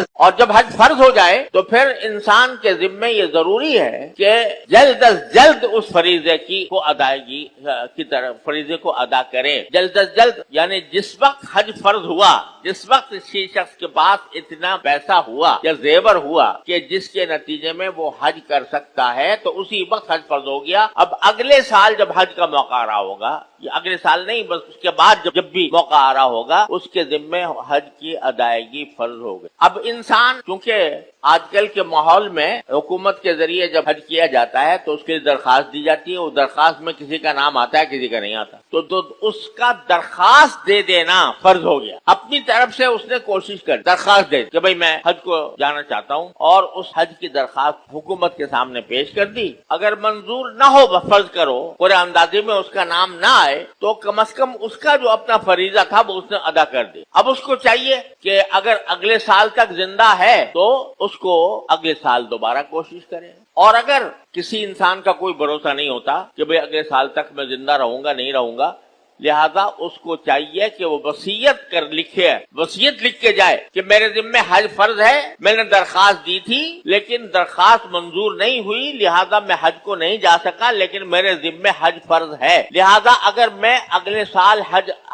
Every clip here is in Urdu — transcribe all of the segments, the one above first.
اور جب حج فرض ہو جائے تو پھر انسان کے ذمے یہ ضروری ہے کہ جلد از جلد اس فریضے کو ادائیگی کی طرف فریضے کو ادا کرے. جلد از جلد یعنی جس وقت حج فرض ہوا، جس وقت کسی شخص کے پاس اتنا پیسہ ہوا یا زیور ہوا کہ جس کے نتیجے میں وہ حج کر سکتا ہے تو اسی وقت حج فرض ہو گیا. اب اگلے سال جب حج کا موقع آ رہا ہوگا، یہ اگلے سال نہیں بس اس کے بعد جب بھی موقع آ رہا ہوگا، اس کے ذمے حج کی ادائیگی فرض ہو گئی. اب انسان کیونکہ آج کل کے ماحول میں حکومت کے ذریعے جب حج کیا جاتا ہے تو اس کے لیے درخواست دی جاتی ہے. وہ درخواست میں کسی کا نام آتا ہے، کسی کا نہیں آتا، تو اس کا درخواست دے دینا فرض ہو گیا. اپنی طرف سے اس نے کوشش کر درخواست دے کہ بھئی میں حج کو جانا چاہتا ہوں، اور اس حج کی درخواست حکومت کے سامنے پیش کر دی. اگر منظور نہ ہو، فرض کرو پورے اندازے میں اس کا نام نہ آئے، تو کم از کم اس کا جو اپنا فریضہ تھا وہ اس نے ادا کر دی. اب اس کو چاہیے کہ اگر اگلے سال تک زندہ ہے تو اس کو اگلے سال دوبارہ کوشش کرے. اور اگر کسی انسان کا کوئی بھروسہ نہیں ہوتا کہ بھئی اگلے سال تک میں زندہ رہوں گا نہیں رہوں گا، لہذا اس کو چاہیے کہ وہ وصیت کر لکھے، وصیت لکھ کے جائے کہ میرے ذمے حج فرض ہے، میں نے درخواست دی تھی لیکن درخواست منظور نہیں ہوئی، لہذا میں حج کو نہیں جا سکا، لیکن میرے ذمے حج فرض ہے. لہذا اگر میں اگلے سال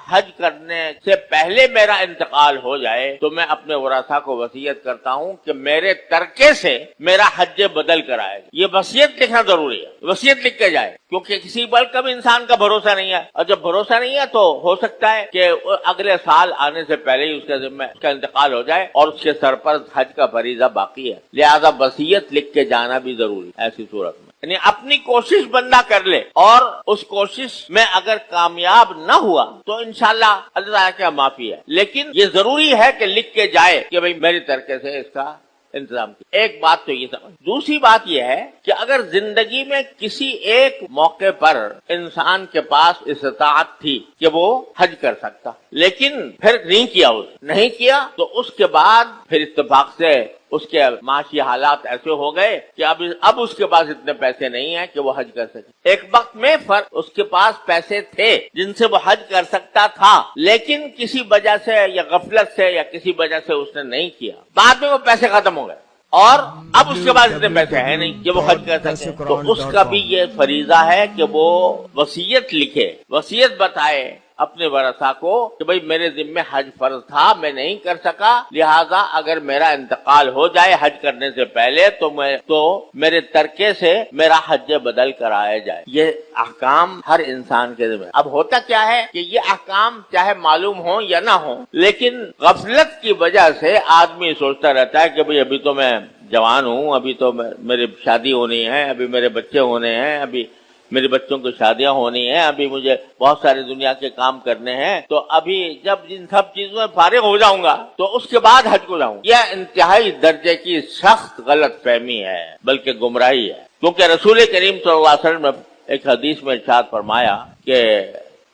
حج کرنے سے پہلے میرا انتقال ہو جائے تو میں اپنے ورثاء کو وصیت کرتا ہوں کہ میرے ترکے سے میرا حج بدل کر آئے گا. یہ وصیت لکھنا ضروری ہے، وصیت لکھ کے جائے، کیونکہ کسی بل کا بھی انسان کا بھروسہ نہیں ہے، اور جب بھروسہ نہیں ہے تو ہو سکتا ہے کہ اگلے سال آنے سے پہلے ہی اس کے ذمہ اس کا انتقال ہو جائے اور اس کے سر پر حج کا فریضہ باقی ہے. لہذا وصیت لکھ کے جانا بھی ضروری ہے. ایسی صورت میں یعنی اپنی کوشش بندہ کر لے، اور اس کوشش میں اگر کامیاب نہ ہوا تو انشاءاللہ اللہ تعالیٰ کی معافی ہے، لیکن یہ ضروری ہے کہ لکھ کے جائے کہ بھئی میری طریقے سے اس کا انتظام کیا. ایک بات تو یہ سمجھ. دوسری بات یہ ہے کہ اگر زندگی میں کسی ایک موقع پر انسان کے پاس استطاعت تھی کہ وہ حج کر سکتا، لیکن پھر نہیں کیا تو اس کے بعد پھر اتفاق سے اس کے معاشی حالات ایسے ہو گئے کہ اب اس کے پاس اتنے پیسے نہیں ہیں کہ وہ حج کر سکے. ایک وقت میں اس کے پاس پیسے تھے جن سے وہ حج کر سکتا تھا، لیکن کسی وجہ سے یا غفلت سے یا کسی وجہ سے اس نے نہیں کیا. بعد میں وہ پیسے ختم ہو گئے اور اب اس کے پاس اتنے پیسے ہیں نہیں کہ وہ حج کر سکے. تو اس کا بھی یہ فریضہ ہے کہ وہ وصیت لکھے، وصیت بتائے اپنے ورثاء کو کہ بھئی میرے ذمے حج فرض تھا، میں نہیں کر سکا، لہذا اگر میرا انتقال ہو جائے حج کرنے سے پہلے تو میرے ترکے سے میرا حج بدل کرایا جائے. یہ احکام ہر انسان کے ذمہ. اب ہوتا کیا ہے کہ یہ احکام چاہے معلوم ہو یا نہ ہو، لیکن غفلت کی وجہ سے آدمی سوچتا رہتا ہے کہ بھئی ابھی تو میں جوان ہوں، ابھی تو میری شادی ہونی ہے، ابھی میرے بچے ہونے ہیں، ابھی میرے بچوں کی شادیاں ہونی ہیں، ابھی مجھے بہت ساری دنیا کے کام کرنے ہیں، تو ابھی جب ان سب چیزوں میں فارغ ہو جاؤں گا تو اس کے بعد حج کو جاؤں. یہ انتہائی درجے کی سخت غلط فہمی ہے، بلکہ گمراہی ہے. کیونکہ رسول کریم صلی اللہ علیہ وسلم نے ایک حدیث میں ارشاد فرمایا کہ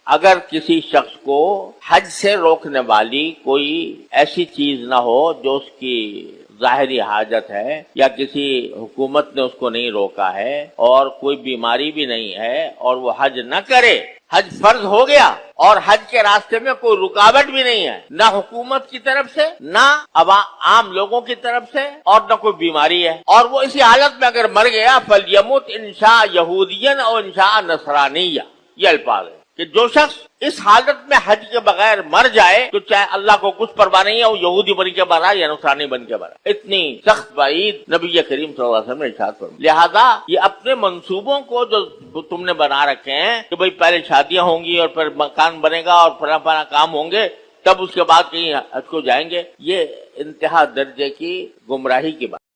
اگر کسی شخص کو حج سے روکنے والی کوئی ایسی چیز نہ ہو جو اس کی ظاہری حاجت ہے، یا کسی حکومت نے اس کو نہیں روکا ہے، اور کوئی بیماری بھی نہیں ہے، اور وہ حج نہ کرے، حج فرض ہو گیا اور حج کے راستے میں کوئی رکاوٹ بھی نہیں ہے، نہ حکومت کی طرف سے، نہ عام لوگوں کی طرف سے، اور نہ کوئی بیماری ہے، اور وہ اسی حالت میں اگر مر گیا فَلْيَمُتْ إِنْ شَاءَ يَهُودِيًّا أَوْ إِنْ شَاءَ نَصْرَانِيًّا. یہ الفاظ ہے کہ جو شخص اس حالت میں حج کے بغیر مر جائے تو چاہے اللہ کو کچھ پرواہ نہیں ہے، وہ یہودی بن کے مرا یا نصرانی بن کے مرا. اتنی سخت وعید نبی کریم صلی اللہ علیہ وسلم نے ارشاد فرمایا. لہذا یہ اپنے منصوبوں کو جو تم نے بنا رکھے ہیں کہ بھئی پہلے شادیاں ہوں گی اور پھر مکان بنے گا اور فلاں کام ہوں گے، تب اس کے بعد کہیں حج کو جائیں گے، یہ انتہا درجے کی گمراہی کی بات.